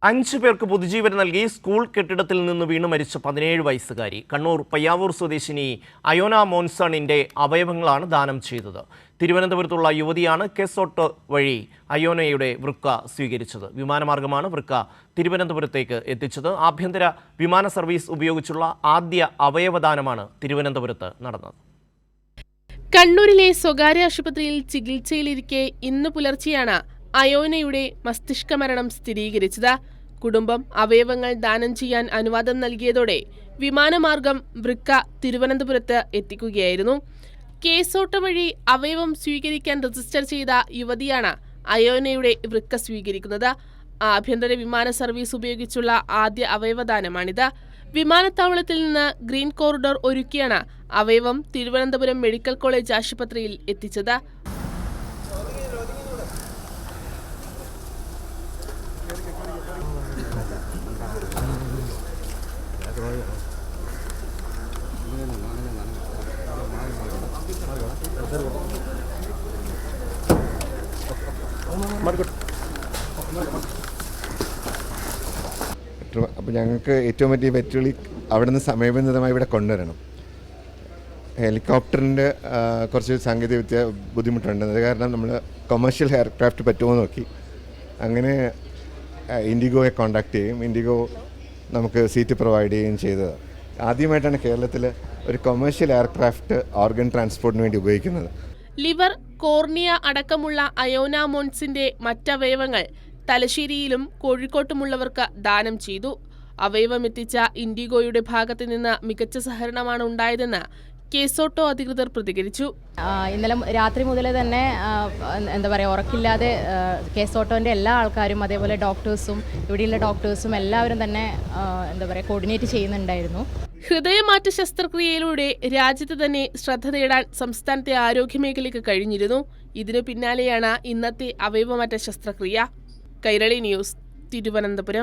5 പേർക്ക് പുതുജീവൻ നൽകി സ്കൂൾ കെട്ടിടത്തിൽ നിന്ന് വീണ് മരിച്ച 17 വയസ്സുകാരി. കണ്ണൂർ പയ്യാവൂർ സ്വദേശിനി അയോന മോൻസണിന്റെ അവയവങ്ങളാണ് ദാനം ചെയ്തത്. തിരുവനന്തപുരത്തുള്ള യുവതിയാണ് കെസോട്ട് വഴി അയോനയുടെ വൃക്ക സ്വീകരിച്ചത്. വിമാനമാർഗമാണ് വൃക്ക തിരുവനന്തപുരത്തേക്ക് എത്തിച്ചത്. ആഭ്യന്തര വിമാന സർവീസ് ഉപയോഗിച്ചുള്ള ആദ്യ അവയവദാനമാണ് തിരുവനന്തപുരത്ത് നടന്നത്. കണ്ണൂരിലെ സ്വകാര്യ ആശുപത്രിയിൽ ചികിത്സയിലിരിക്കെ ഇന്ന് പുലർച്ചെയാണ് അയോനയുടെ മസ്തിഷ്ക മരണം സ്ഥിരീകരിച്ചത്. കുടുംബം അവയവങ്ങൾ ദാനം ചെയ്യാൻ അനുവാദം നൽകിയതോടെ വിമാനമാർഗം വൃക്ക തിരുവനന്തപുരത്ത് എത്തിക്കുകയായിരുന്നു. കേസോട്ട വഴി അവയവം സ്വീകരിക്കാൻ രജിസ്റ്റർ ചെയ്ത യുവതിയാണ് അയോനയുടെ വൃക്ക സ്വീകരിക്കുന്നത്. ആഭ്യന്തര വിമാന സർവീസ് ഉപയോഗിച്ചുള്ള ആദ്യ അവയവദാനമാണിത്. വിമാനത്താവളത്തിൽ നിന്ന് ഗ്രീൻ കോറിഡോർ ഒരുക്കിയാണ് അവയവം തിരുവനന്തപുരം മെഡിക്കൽ കോളേജ് ആശുപത്രിയിൽ എത്തിച്ചത്. അപ്പോൾ ഞങ്ങൾക്ക് ഏറ്റവും വലിയ വെല്ലുവിളി അവിടെ നിന്ന് സമയബന്ധിതമായി ഇവിടെ കൊണ്ടുവരണം. ഹെലികോപ്റ്ററിൻ്റെ കുറച്ച് സാങ്കേതികവിദ്യ ബുദ്ധിമുട്ടുണ്ട്. അത് കാരണം നമ്മൾ കൊമേഴ്ഷ്യൽ എയർക്രാഫ്റ്റ് പറ്റുമോ നോക്കി അങ്ങനെ ഇൻഡിഗോയെ കോൺടാക്ട് ചെയ്യും. ഇൻഡിഗോ നമുക്ക് സീറ്റ് പ്രൊവൈഡ് ചെയ്യുകയും ചെയ്തത്. ആദ്യമായിട്ടാണ് കേരളത്തിൽ ഒരു കൊമേഴ്ഷ്യൽ എയർക്രാഫ്റ്റ് ഓർഗൻ ട്രാൻസ്പോർട്ടിന് വേണ്ടി ഉപയോഗിക്കുന്നത്. ലിവർ, കോർണിയ അടക്കമുള്ള അയോന മോൻസിന്റെ മറ്റവയവങ്ങൾ തലശ്ശേരിയിലും കോഴിക്കോട്ടുമുള്ളവർക്ക് ദാനം ചെയ്തു. അവയവമെത്തിച്ച ഇൻഡിഗോയുടെ ഭാഗത്തു നിന്ന് മികച്ച സഹകരണമാണ് ഉണ്ടായതെന്ന് കേസോട്ടോ അധികൃതർ പ്രതികരിച്ചു. ഇന്നലെ രാത്രി മുതൽ തന്നെ ഉറക്കില്ലാതെ കേസോട്ടോൻ്റെ എല്ലാ ആൾക്കാരും അതേപോലെ ഡോക്ടേഴ്സും ഇവിടെയുള്ള ഡോക്ടേഴ്സും എല്ലാവരും തന്നെ കോർഡിനേറ്റ് ചെയ്യുന്നുണ്ടായിരുന്നു. ഹൃദയമാറ്റ ശസ്ത്രക്രിയയിലൂടെ രാജ്യത്ത് തന്നെ ശ്രദ്ധ നേടാൻ സംസ്ഥാനത്തെ ആരോഗ്യമേഖലയ്ക്ക് കഴിഞ്ഞിരുന്നു. ഇതിനു പിന്നാലെയാണ് ഇന്നത്തെ അവയവമാറ്റ ശസ്ത്രക്രിയ. കൈരളി ന്യൂസ്, തിരുവനന്തപുരം.